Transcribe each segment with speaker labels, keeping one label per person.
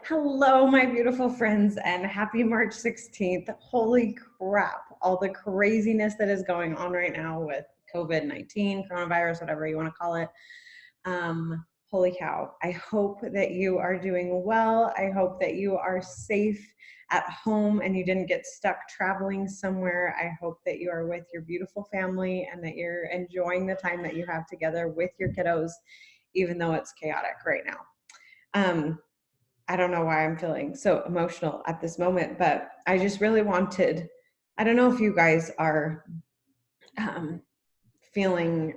Speaker 1: Hello, my beautiful friends, and happy March 16th. Holy crap, all the craziness that is going on right now with COVID-19, coronavirus, whatever you want to call it. Holy cow. I hope that you are doing well. I hope that you are safe at home and you didn't get stuck traveling somewhere. I hope that you are with your beautiful family and that you're enjoying the time that you have together with your kiddos, even though it's chaotic right now. I don't know why I'm feeling so emotional at this moment, but I just really wanted, I don't know if you guys are um, feeling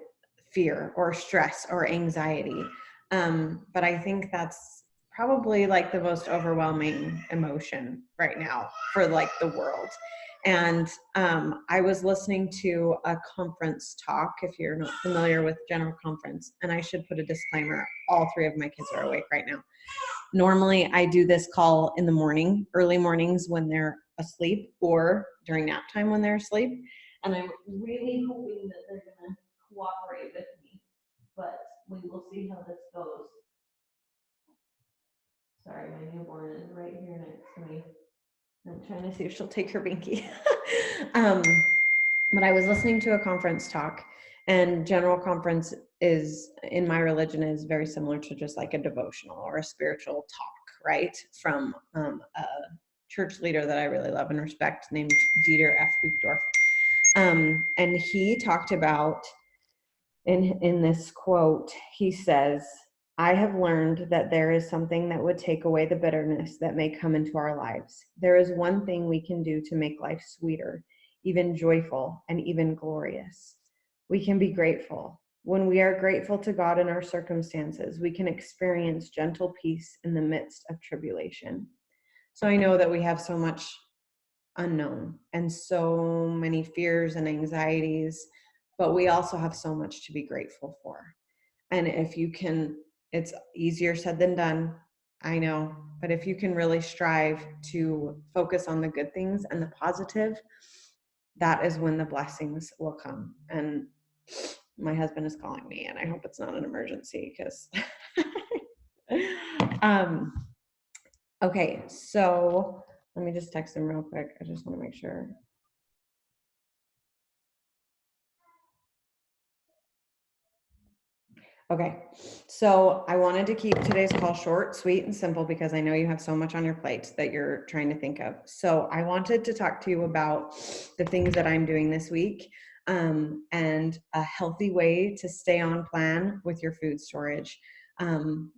Speaker 1: fear or stress or anxiety, but I think that's probably like the most overwhelming emotion right now for like the world. And I was listening to a conference talk, if you're not familiar with General Conference, and I should put a disclaimer, all three of my kids are awake right now. Normally, I do this call in the morning, early mornings when they're asleep, or during nap time when they're asleep. And I'm really hoping that they're going to cooperate with me, but we will see how this goes. Sorry, my newborn is right here next to me. I'm trying to see if she'll take her binky. But I was listening to a conference talk, and General Conference is, in my religion, is very similar to just like a devotional or a spiritual talk, right? From a church leader that I really love and respect named Dieter F. Uchtdorf. And he talked about, in this quote, he says, I have learned that there is something that would take away the bitterness that may come into our lives. There is one thing we can do to make life sweeter, even joyful, and even glorious. We can be grateful. When we are grateful to God in our circumstances, we can experience gentle peace in the midst of tribulation. So I know that we have so much unknown and so many fears and anxieties, but we also have so much to be grateful for. And if you can, it's easier said than done, I know, but if you can really strive to focus on the good things and the positive, that is when the blessings will come. And my husband is calling me, and I hope it's not an emergency because okay, so let me just text him real quick. I just want to make sure. Okay, so I wanted to keep today's call short, sweet, and simple because I know you have so much on your plate that you're trying to think of. So I wanted to talk to you about the things that I'm doing this week, and a healthy way to stay on plan with your food storage.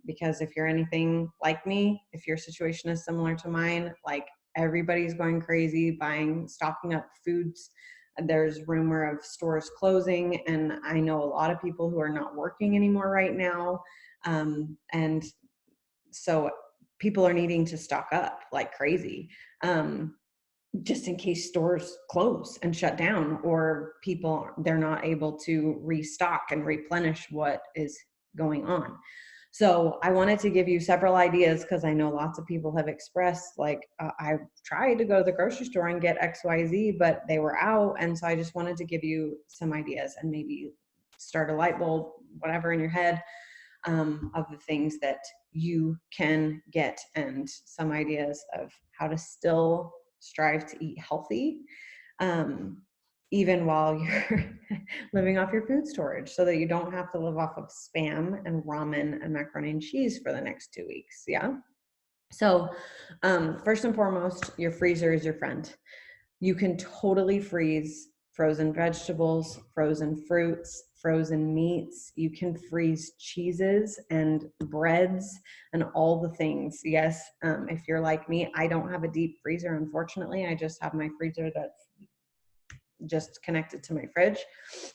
Speaker 1: Because if you're anything like me, if your situation is similar to mine, like everybody's going crazy buying, stocking up foods. There's rumor of stores closing, and I know a lot of people who are not working anymore right now. And so people are needing to stock up like crazy, just in case stores close and shut down, or people, they're not able to restock and replenish what is going on. So I wanted to give you several ideas because I know lots of people have expressed like, I've tried to go to the grocery store and get XYZ, but they were out. And so I just wanted to give you some ideas and maybe start a light bulb, whatever in your head, of the things that you can get and some ideas of how to still strive to eat healthy, even while you're living off your food storage, so that you don't have to live off of Spam and ramen and macaroni and cheese for the next 2 weeks. Yeah. So first and foremost, your freezer is your friend. You can totally freeze frozen vegetables, frozen fruits, frozen meats. You can freeze cheeses and breads and all the things. Yes, if you're like me, I don't have a deep freezer, unfortunately. I just have my freezer that's just connected to my fridge,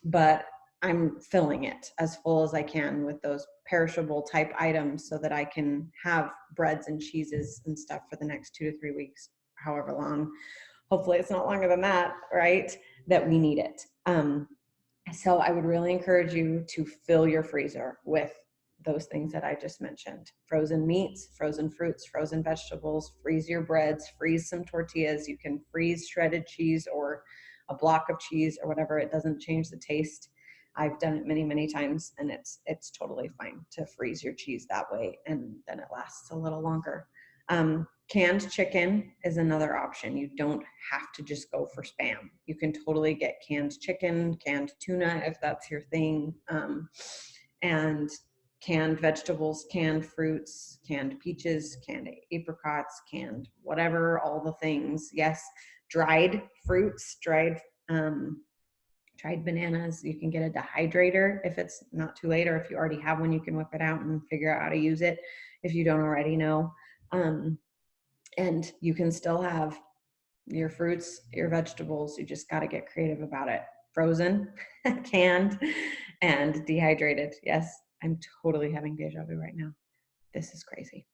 Speaker 1: but I'm filling it as full as I can with those perishable type items so that I can have breads and cheeses and stuff for the next 2 to 3 weeks, however long. Hopefully it's not longer than that, right? That we need it. So I would really encourage you to fill your freezer with those things that I just mentioned: frozen meats, frozen fruits, frozen vegetables. Freeze your breads, freeze some tortillas. You can freeze shredded cheese or a block of cheese or whatever. It doesn't change the taste. I've done it many, many times, and it's totally fine to freeze your cheese that way, and then it lasts a little longer. Canned chicken is another option. You don't have to just go for Spam. You can totally get canned chicken, canned tuna, if that's your thing, and canned vegetables, canned fruits, canned peaches, canned apricots, canned whatever, all the things. Yes, dried fruits, dried bananas. You can get a dehydrator if it's not too late, or if you already have one, you can whip it out and figure out how to use it if you don't already know. And you can still have your fruits, your vegetables. You just got to get creative about it. Frozen, canned, and dehydrated. Yes, I'm totally having deja vu right now. This is crazy.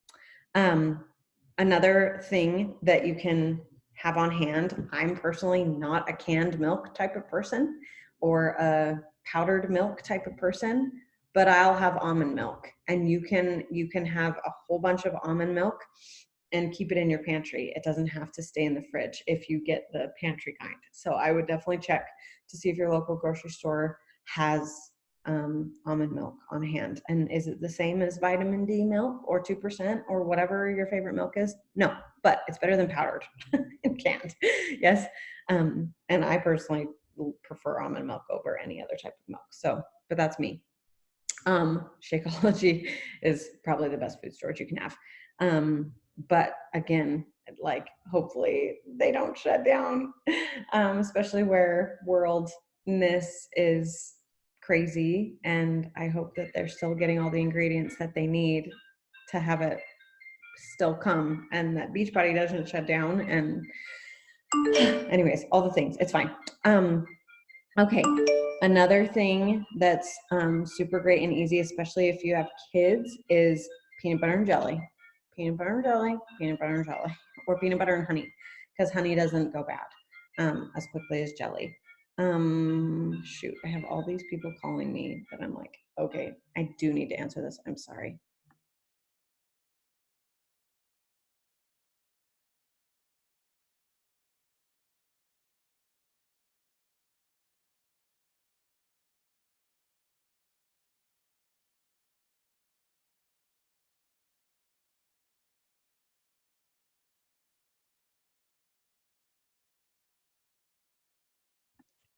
Speaker 1: Another thing that you can have on hand, I'm personally not a canned milk type of person or a powdered milk type of person, but I'll have almond milk, and you can have a whole bunch of almond milk and keep it in your pantry. It doesn't have to stay in the fridge if you get the pantry kind. So I would definitely check to see if your local grocery store has almond milk on hand. And is it the same as vitamin D milk or 2% or whatever your favorite milk is? No, but it's better than powdered and canned. Yes. And I personally prefer almond milk over any other type of milk. So, but that's me. Shakeology is probably the best food storage you can have. But again, like hopefully they don't shut down, especially where worldness is crazy. And I hope that they're still getting all the ingredients that they need to have it still come, and that Beachbody doesn't shut down. And anyways, all the things, it's fine. Okay, another thing that's super great and easy, especially if you have kids, is peanut butter and jelly. Peanut butter and jelly, peanut butter and jelly, or peanut butter and honey, because honey doesn't go bad as quickly as jelly. Shoot, I have all these people calling me that I'm like, okay, I do need to answer this. I'm sorry.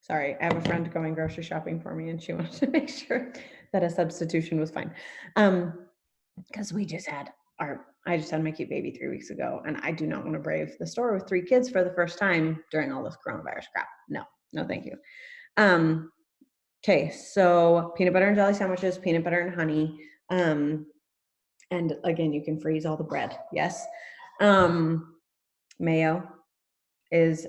Speaker 1: Sorry, I have a friend going grocery shopping for me, and she wanted to make sure that a substitution was fine. Because I just had my cute baby 3 weeks ago, and I do not want to brave the store with 3 kids for the first time during all this coronavirus crap. No, no, thank you. Okay, so peanut butter and jelly sandwiches, peanut butter and honey. And again, you can freeze all the bread. Yes. Mayo is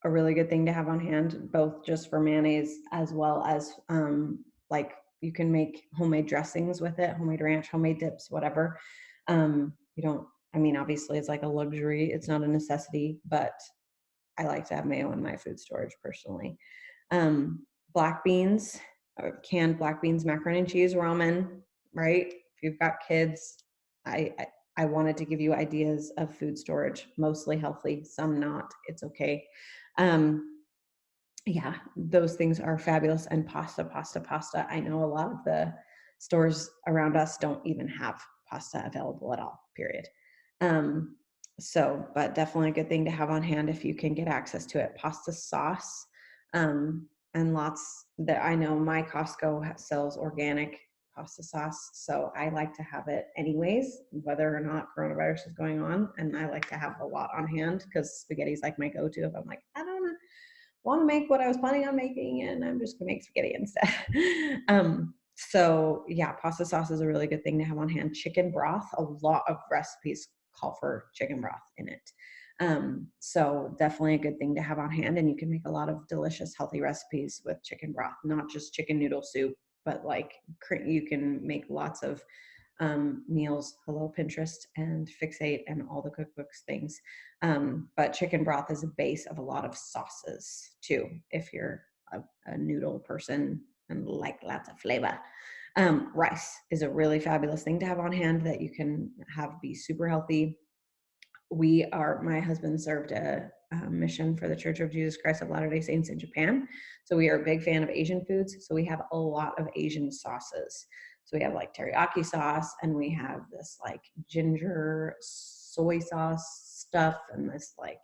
Speaker 1: a really good thing to have on hand, both just for mayonnaise as well as like you can make homemade dressings with it, homemade ranch, homemade dips, whatever. You don't, I mean, obviously it's like a luxury. It's not a necessity, but I like to have mayo in my food storage personally. Black beans, canned black beans, macaroni and cheese, ramen, right? If you've got kids, I wanted to give you ideas of food storage, mostly healthy, some not. It's okay. Yeah, those things are fabulous. And pasta. I know a lot of the stores around us don't even have pasta available at all, period. So, but definitely a good thing to have on hand if you can get access to it. Pasta sauce, and lots that I know my Costco sells organic pasta sauce. So I like to have it anyways, whether or not coronavirus is going on. And I like to have a lot on hand because spaghetti is like my go-to if I'm like, I don't want to make what I was planning on making, and I'm just gonna make spaghetti instead. So yeah, pasta sauce is a really good thing to have on hand. Chicken broth, a lot of recipes call for chicken broth in it. So definitely a good thing to have on hand, and you can make a lot of delicious, healthy recipes with chicken broth, not just chicken noodle soup, but like you can make lots of meals. Hello, Pinterest and Fixate and all the cookbooks things. But chicken broth is a base of a lot of sauces too, if you're a noodle person and like lots of flavor. Rice is a really fabulous thing to have on hand that you can have be super healthy. My husband served a mission for the Church of Jesus Christ of Latter-day Saints in Japan. So we are a big fan of Asian foods. So we have a lot of Asian sauces. So we have like teriyaki sauce, and we have this like ginger soy sauce stuff and this like,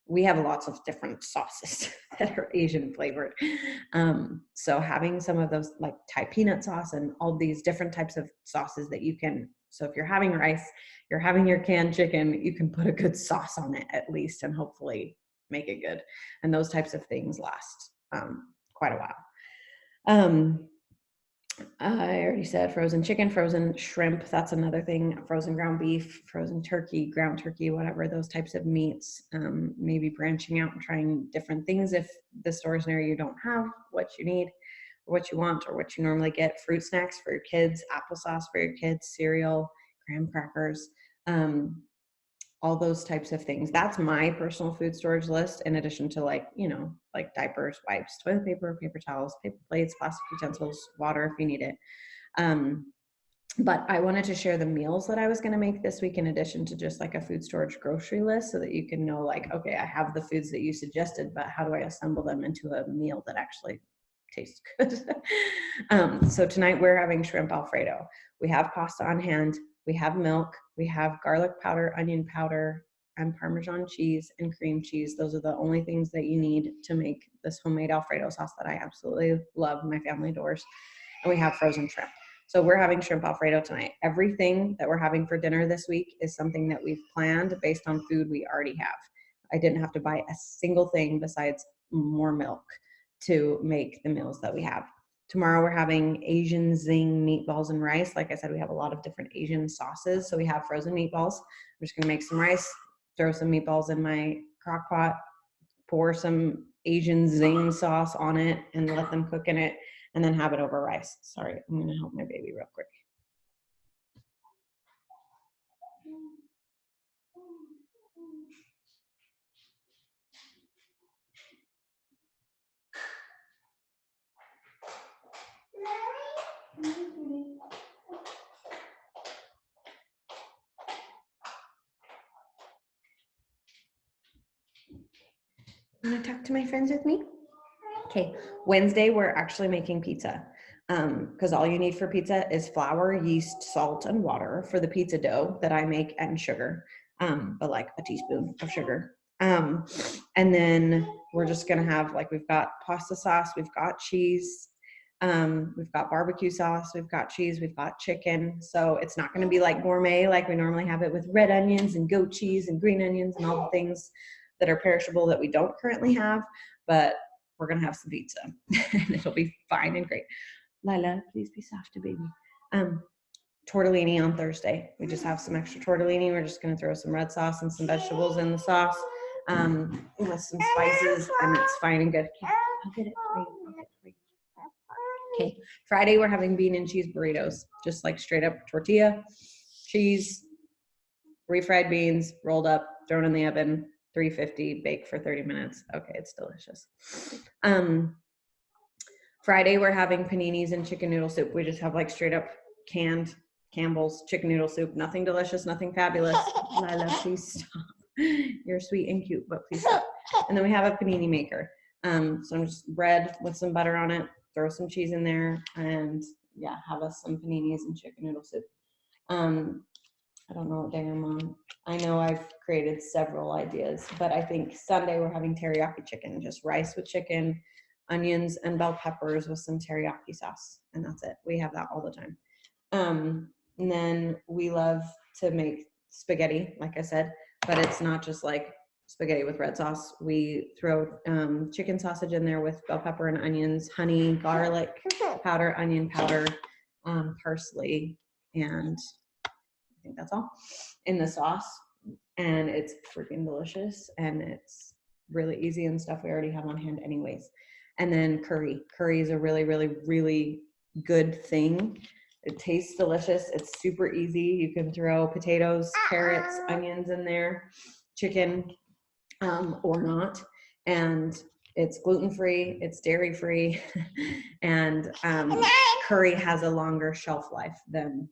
Speaker 1: we have lots of different sauces that are Asian flavored. So having some of those like Thai peanut sauce and all these different types of sauces that you can, so if you're having rice, you're having your canned chicken, you can put a good sauce on it at least and hopefully make it good. And those types of things last quite a while. I already said frozen chicken, frozen shrimp. That's another thing. Frozen ground beef, frozen turkey, ground turkey, whatever, those types of meats. Maybe branching out and trying different things if the stores near you don't have what you need or what you want or what you normally get. Fruit snacks for your kids, applesauce for your kids, cereal, graham crackers. All those types of things. That's my personal food storage list, in addition to like, you know, like diapers, wipes, toilet paper, paper towels, paper plates, plastic utensils, water if you need it. But I wanted to share the meals that I was going to make this week in addition to just like a food storage grocery list so that you can know like, okay, I have the foods that you suggested, but how do I assemble them into a meal that actually tastes good? So tonight we're having shrimp Alfredo. We have pasta on hand. We have milk, we have garlic powder, onion powder, and Parmesan cheese and cream cheese. Those are the only things that you need to make this homemade Alfredo sauce that I absolutely love. My family adores. And we have frozen shrimp. So we're having shrimp Alfredo tonight. Everything that we're having for dinner this week is something that we've planned based on food we already have. I didn't have to buy a single thing besides more milk to make the meals that we have. Tomorrow we're having Asian zing meatballs and rice. Like I said, we have a lot of different Asian sauces. So we have frozen meatballs. I'm just gonna make some rice, throw some meatballs in my crock pot, pour some Asian zing sauce on it and let them cook in it and then have it over rice. Sorry, I'm gonna help my baby real quick. You wanna talk to my friends with me? Okay, Wednesday, we're actually making pizza because all you need for pizza is flour, yeast, salt, and water for the pizza dough that I make and sugar, but like a teaspoon of sugar. And then we're just gonna have like, we've got pasta sauce, we've got cheese, we've got barbecue sauce, we've got cheese, we've got chicken. So it's not gonna be like gourmet like we normally have it with red onions and goat cheese and green onions and all the things that are perishable that we don't currently have, but we're gonna have some pizza and it'll be fine and great. Lila, please be soft to baby. Tortellini on Thursday. We just have some extra tortellini. We're just gonna throw some red sauce and some vegetables in the sauce with some spices, and it's fine and good. Okay, I'll get it for you. I'll get it for you. Okay, Friday we're having bean and cheese burritos, just like straight up tortilla, cheese, refried beans, rolled up, thrown in the oven, 350, bake for 30 minutes. Okay, it's delicious. Friday, we're having paninis and chicken noodle soup. We just have like straight up canned Campbell's chicken noodle soup. Nothing delicious, nothing fabulous. Lila, please stop. You're sweet and cute, but please stop. And then we have a panini maker. Some just bread with some butter on it, throw some cheese in there, and yeah, have us some paninis and chicken noodle soup. I don't know what day I'm on. I know I've created several ideas, but I think Sunday we're having teriyaki chicken, just rice with chicken, onions and bell peppers with some teriyaki sauce, and that's it. We have that all the time. And then we love to make spaghetti, like I said, but it's not just like spaghetti with red sauce. We throw chicken sausage in there with bell pepper and onions, honey, garlic powder, onion powder, parsley, and I think that's all in the sauce, and it's freaking delicious, and it's really easy and stuff we already have on hand anyways. And then curry is a really, really, really good thing. It tastes delicious. It's super easy. You can throw potatoes, carrots, onions in there, chicken, or not, and it's gluten-free, it's dairy-free, and curry has a longer shelf life than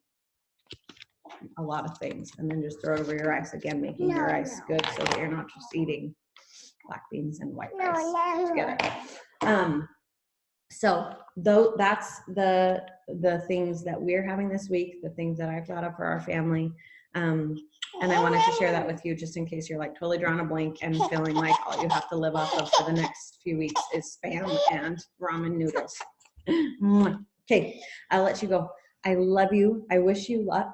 Speaker 1: a lot of things. And then just throw it over your rice, again making your rice good so that you're not just eating black beans and white rice together. So though that's the things that we're having this week, the things that I've thought of for our family. And I wanted to share that with you just in case you're like totally drawing a blank and feeling like all you have to live off of for the next few weeks is Spam and ramen noodles. Okay, I'll let you go. I love you. I wish you luck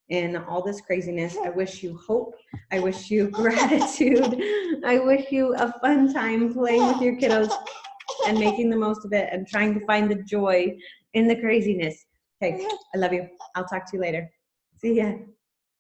Speaker 1: in all this craziness. I wish you hope. I wish you gratitude. I wish you a fun time playing with your kiddos and making the most of it and trying to find the joy in the craziness. Okay, I love you. I'll talk to you later. See ya.